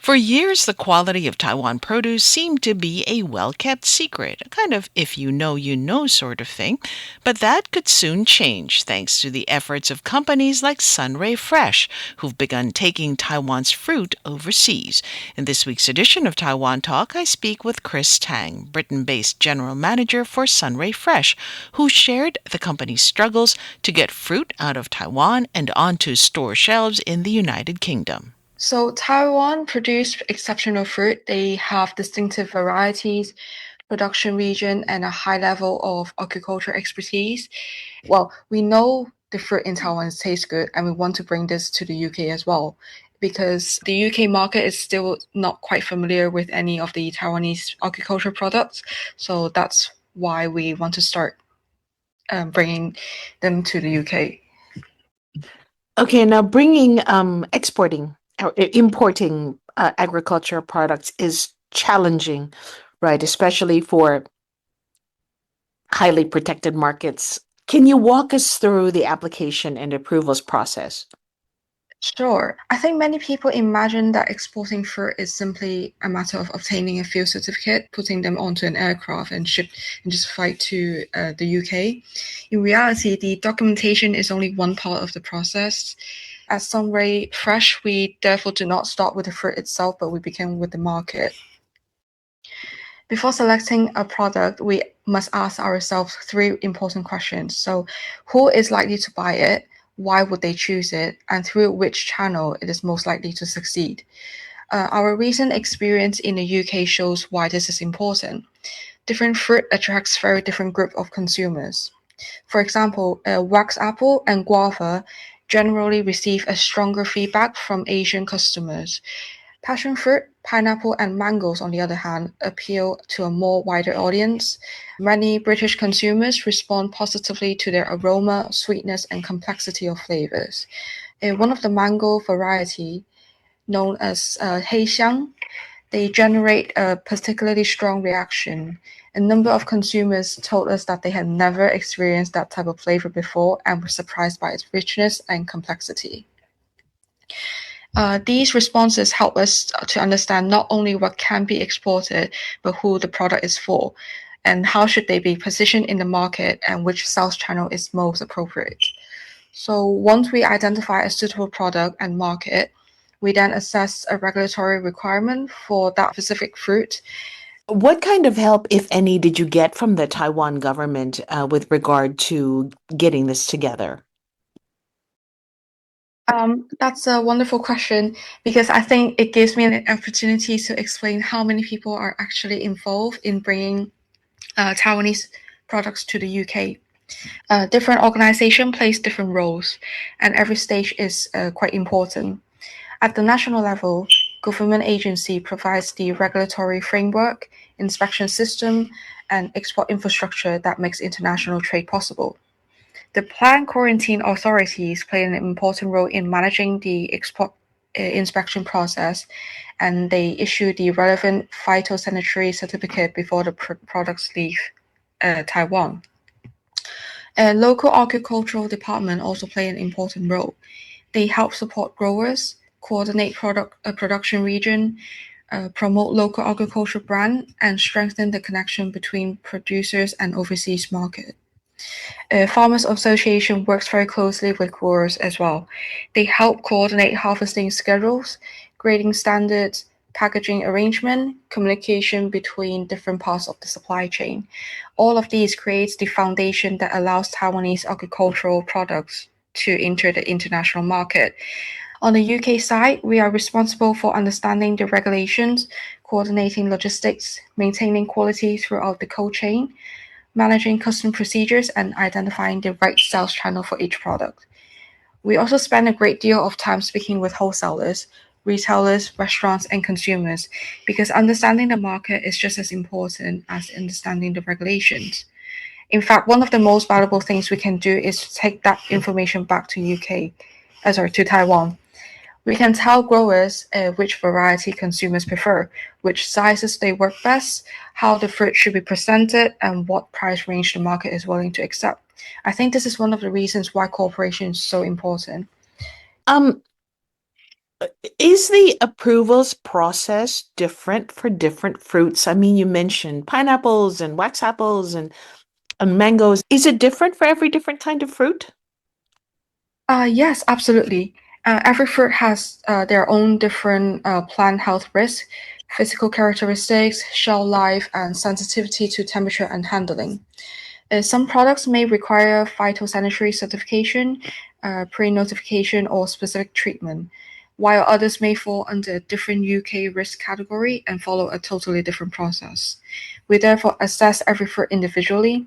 For years, the quality of Taiwan produce seemed to be a well kept secret, a kind of if you know sort of thing. But that could soon change thanks to the efforts of companies like Sunray Fresh, who've begun taking Taiwan's fruit overseas. In this week's edition of Taiwan Talk, I speak with Kris Tang, Britain based general manager for Sunray Fresh, who shared the company's struggles to get fruit out of Taiwan and onto store shelves in the United Kingdom. So Taiwan produce exceptional fruit. They have distinctive varieties, production region, and a high level of agriculture expertise. Well, we know the fruit in Taiwan tastes good, and we want to bring this to the UK as well, because the UK market is still not quite familiar with any of the Taiwanese agriculture products. So that's why we want to start bringing them to the UK. Okay, now exporting or importing agricultural products is challenging, right? Especially for highly protected markets. Can you walk us through the application and approvals process? Sure. I think many people imagine that exporting fruit is simply a matter of obtaining a field certificate, putting them onto an aircraft and just fly to the UK. In reality, the documentation is only one part of the process. At Sunray Fresh, we therefore do not start with the fruit itself, but we begin with the market. Before selecting a product, we must ask ourselves three important questions. So, who is likely to buy it? Why would they choose it? And through which channel it is most likely to succeed? Our recent experience in the UK shows why this is important. Different fruit attracts very different group of consumers. For example, wax apple and guava generally receive a stronger feedback from Asian customers. Passion fruit, pineapple, and mangoes, on the other hand, appeal to a more wider audience. Many British consumers respond positively to their aroma, sweetness, and complexity of flavors. One of the mango variety, known as Heixiang, they generate a particularly strong reaction. A number of consumers told us that they had never experienced that type of flavor before and were surprised by its richness and complexity. These responses help us to understand not only what can be exported, but who the product is for, and how should they be positioned in the market, and which sales channel is most appropriate. So once we identify a suitable product and market, we then assess a regulatory requirement for that specific fruit. What kind of help, if any, did you get from the Taiwan government with regard to getting this together? That's a wonderful question because I think it gives me an opportunity to explain how many people are actually involved in bringing Taiwanese products to the UK. Different organization plays different roles, and every stage is quite important. At the national level, government agency provides the regulatory framework, inspection system, and export infrastructure that makes international trade possible. The plant quarantine authorities play an important role in managing the export inspection process, and they issue the relevant phytosanitary certificate before the products leave Taiwan. And local agricultural department also play an important role. They help support growers, coordinate production region, promote local agriculture brand, and strengthen the connection between producers and overseas market. Farmers Association works very closely with growers as well. They help coordinate harvesting schedules, grading standards, packaging arrangement, communication between different parts of the supply chain. All of these creates the foundation that allows Taiwanese agricultural products to enter the international market. On the UK side, we are responsible for understanding the regulations, coordinating logistics, maintaining quality throughout the cold chain, managing custom procedures, and identifying the right sales channel for each product. We also spend a great deal of time speaking with wholesalers, retailers, restaurants, and consumers because understanding the market is just as important as understanding the regulations. In fact, one of the most valuable things we can do is to take that information back to to Taiwan. We can tell growers which variety consumers prefer, which sizes they work best, how the fruit should be presented, and what price range the market is willing to accept. I think this is one of the reasons why cooperation is so important. Um, Is the approvals process different for different fruits? I mean, you mentioned pineapples and wax apples and mangoes. Is it different for every different kind of fruit? Yes, absolutely. Every fruit has their own different plant health risks, physical characteristics, shelf life, and sensitivity to temperature and handling. Some products may require phytosanitary certification, pre-notification, or specific treatment, while others may fall under a different UK risk category and follow a totally different process. We therefore assess every fruit individually.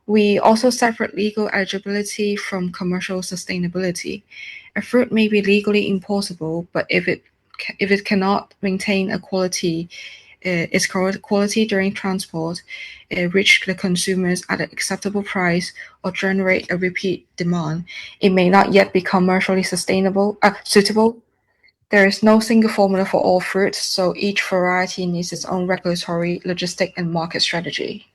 We also separate legal eligibility from commercial sustainability. A fruit may be legally importable, but if it cannot maintain its quality during transport, reach the consumers at an acceptable price, or generate a repeat demand, it may not yet be commercially suitable. There is no single formula for all fruits, so each variety needs its own regulatory, logistic, and market strategy.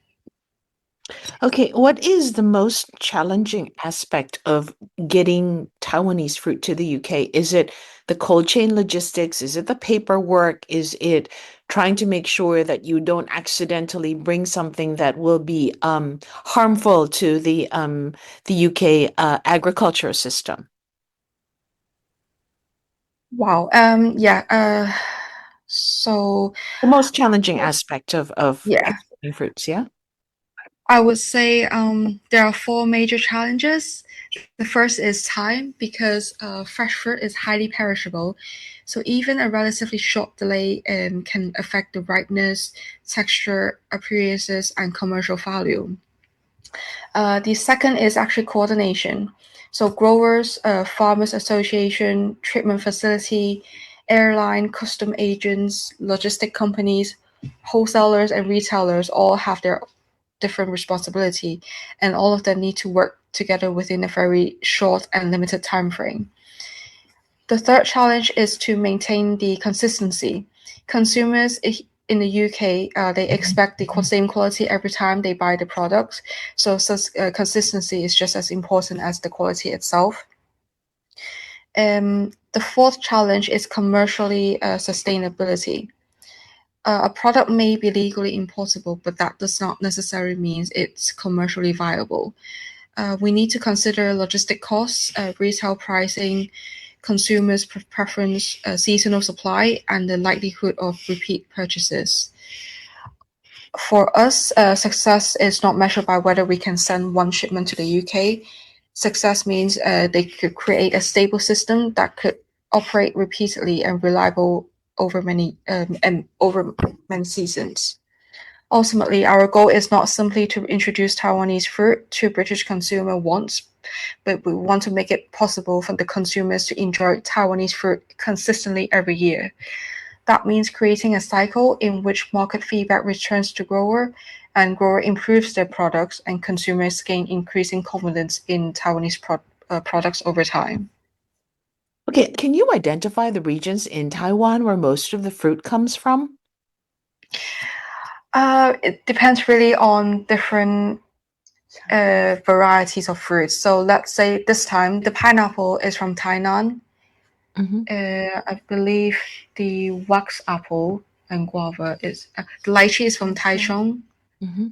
Okay, what is the most challenging aspect of getting Taiwanese fruit to the UK? Is it the cold chain logistics? Is it the paperwork? Is it trying to make sure that you don't accidentally bring something that will be harmful to the UK agriculture system? Wow. Yeah. So The most challenging aspect of yeah, exporting fruits, yeah? I would say there are four major challenges. The first is time because fresh fruit is highly perishable. So even a relatively short delay can affect the ripeness, texture, appearances, and commercial value. The second is actually coordination. So growers, farmers association, treatment facility, airline, custom agents, logistic companies, wholesalers, and retailers all have their different responsibility, and all of them need to work together within a very short and limited time frame. The third challenge is to maintain the consistency. Consumers in the UK, they expect the same quality every time they buy the products. So consistency is just as important as the quality itself. The fourth challenge is commercially sustainability. A product may be legally importable, but that does not necessarily mean it's commercially viable. We need to consider logistic costs, retail pricing, consumers' preference, seasonal supply, and the likelihood of repeat purchases. For us, success is not measured by whether we can send one shipment to the UK. Success means they could create a stable system that could operate repeatedly and reliable over many seasons. Ultimately, our goal is not simply to introduce Taiwanese fruit to British consumer wants, but we want to make it possible for the consumers to enjoy Taiwanese fruit consistently every year. That means creating a cycle in which market feedback returns to grower and grower improves their products and consumers gain increasing confidence in Taiwanese products over time. Okay, can you identify the regions in Taiwan where most of the fruit comes from? It depends really on different varieties of fruits. So let's say this time the pineapple is from Tainan. Hmm. I believe the wax apple and guava is the lychee is from Taichung. Hmm.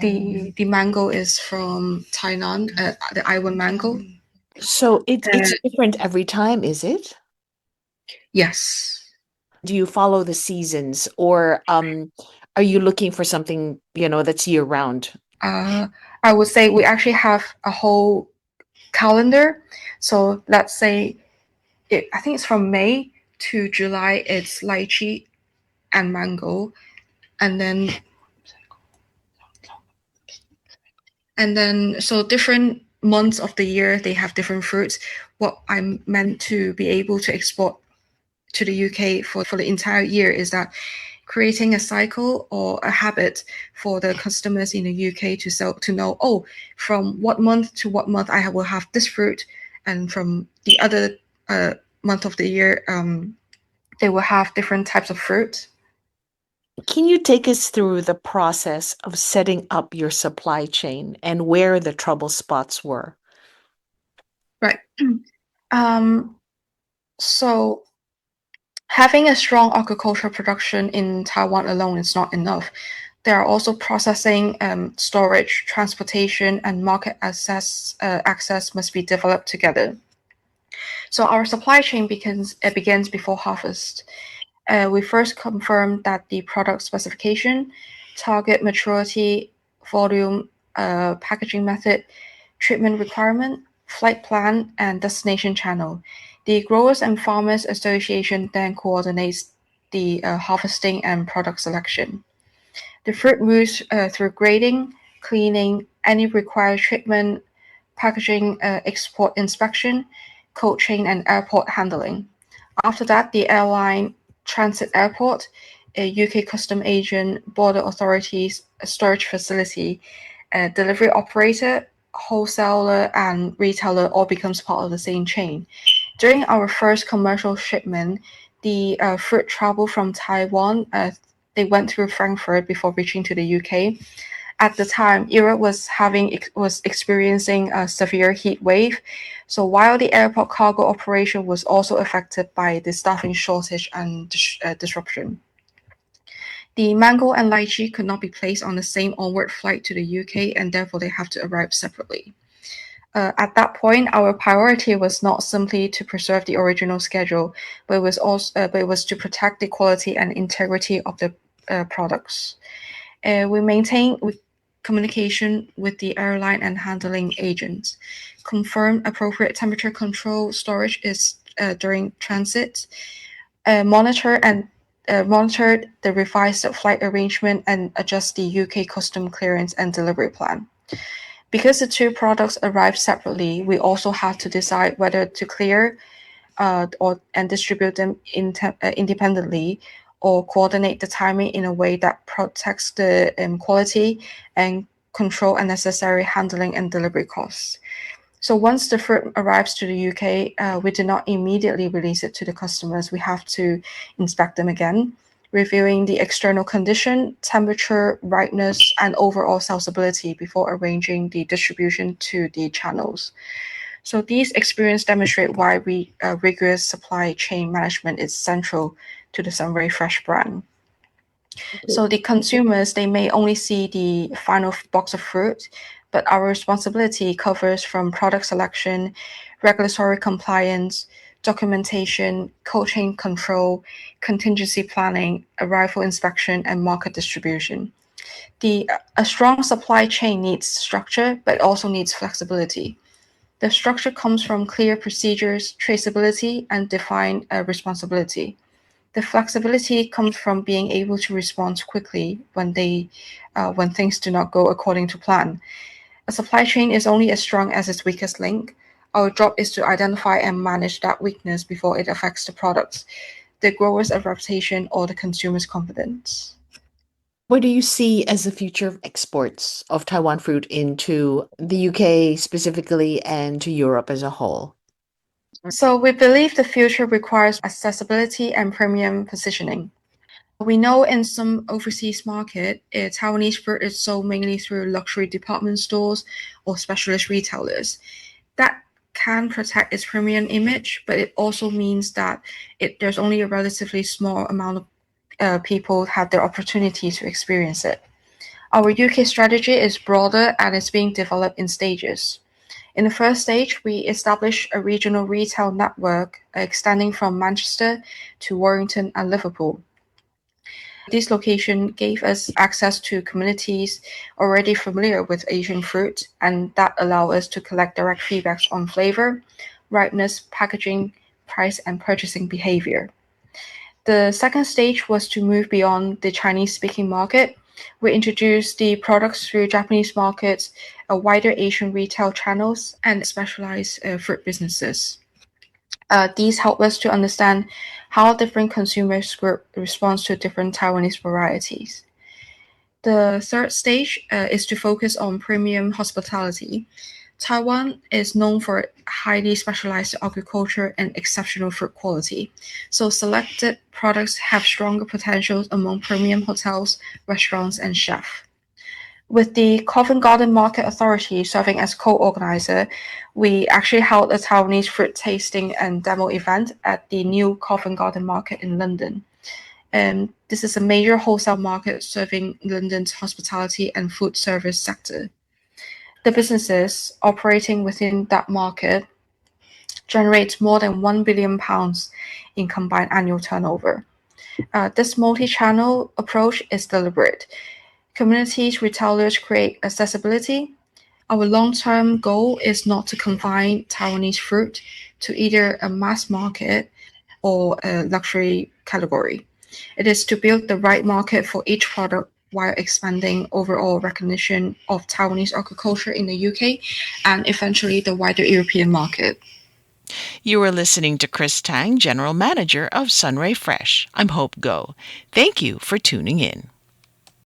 The mango is from Tainan, the Irwin mango. So it's Uh, different every time, is it? yes. Do you follow the seasons or are you looking for something, that's year round? Uh, I would say we actually have a whole calendar. So let's say I think it's from May to July. It's lychee and mango, and then so different months of the year they have different fruits. What I'm meant to be able to export to the UK for the entire year is that creating a cycle or a habit for the customers in the UK to know, oh, from what month to what month will have this fruit, and from the other uh, month of the year they will have different types of fruit. Can you take us through the process of setting up your supply chain and where the trouble spots were? Right. Um, So having a strong agricultural production in Taiwan alone is not enough. There are also processing, storage, transportation, and market access must be developed together. So our supply chain begins before harvest. We first confirm that the product specification, target maturity, volume, packaging method, treatment requirement, flight plan, and destination channel. The Growers and Farmers Association then coordinates the harvesting and product selection. The fruit moves through grading, cleaning, any required treatment, packaging, export inspection, cold chain, and airport handling. After that, the airline, transit airport, a UK custom agent, border authorities, a storage facility, a delivery operator, wholesaler, and retailer all becomes part of the same chain. During our first commercial shipment, the fruit traveled from Taiwan. They went through Frankfurt before reaching to the UK. At the time, Europe was experiencing a severe heat wave. So while the airport cargo operation was also affected by the staffing shortage and disruption, the mango and lychee could not be placed on the same onward flight to the UK, and therefore they have to arrive separately. At that point, our priority was not simply to preserve the original schedule, but it was to protect the quality and integrity of the products. We maintain communication with the airline and handling agents, confirm appropriate temperature control storage is during transit, monitor the revised flight arrangement and adjust the UK custom clearance and delivery plan. Because the two products arrived separately, we also had to decide whether to clear and distribute them independently or coordinate the timing in a way that protects the quality and control unnecessary handling and delivery costs. So once the fruit arrives to the UK, we do not immediately release it to the customers. We have to inspect them again, reviewing the external condition, temperature, ripeness, and overall sellability before arranging the distribution to the channels. So these experiences demonstrate why rigorous supply chain management is central to the Sunray Fresh brand. So the consumers, they may only see the final box of fruit, but our responsibility covers from product selection, regulatory compliance, documentation, cold chain control, contingency planning, arrival inspection, and market distribution. A strong supply chain needs structure, but also needs flexibility. The structure comes from clear procedures, traceability, and defined responsibility. The flexibility comes from being able to respond quickly when things do not go according to plan. A supply chain is only as strong as its weakest link. Our job is to identify and manage that weakness before it affects the products, the grower's reputation, or the consumer's confidence. What do you see as the future of exports of Taiwan fruit into the UK specifically and to Europe as a whole? So we believe the future requires accessibility and premium positioning. We know in some overseas market, Taiwanese fruit is sold mainly through luxury department stores or specialist retailers. That can protect its premium image, but it also means that there's only a relatively small amount of people have the opportunity to experience it. Our UK strategy is broader and is being developed in stages. In the first stage, we established a regional retail network extending from Manchester to Warrington and Liverpool. This location gave us access to communities already familiar with Asian fruit, and that allowed us to collect direct feedbacks on flavor, ripeness, packaging, price, and purchasing behavior. The second stage was to move beyond the Chinese-speaking market. We introduced the products through Japanese markets, a wider Asian retail channels, and specialized fruit businesses. These help us to understand how different consumers respond to different Taiwanese varieties. The third stage is to focus on premium hospitality. Taiwan is known for highly specialized agriculture and exceptional fruit quality, so selected products have stronger potentials among premium hotels, restaurants, and chefs. With the Covent Garden Market Authority serving as co-organizer, we actually held a Taiwanese fruit tasting and demo event at the new Covent Garden Market in London. This is a major wholesale market serving London's hospitality and food service sector. The businesses operating within that market generate more than £1 billion in combined annual turnover. This multi-channel approach is deliberate. Communities retailers create accessibility. Our long-term goal is not to confine Taiwanese fruit to either a mass market or a luxury category. It is to build the right market for each product while expanding overall recognition of Taiwanese agriculture in the UK and eventually the wider European market. You are listening to Kris Tang, General Manager of Sunray Fresh. I'm Hope Ngo. Thank you for tuning in.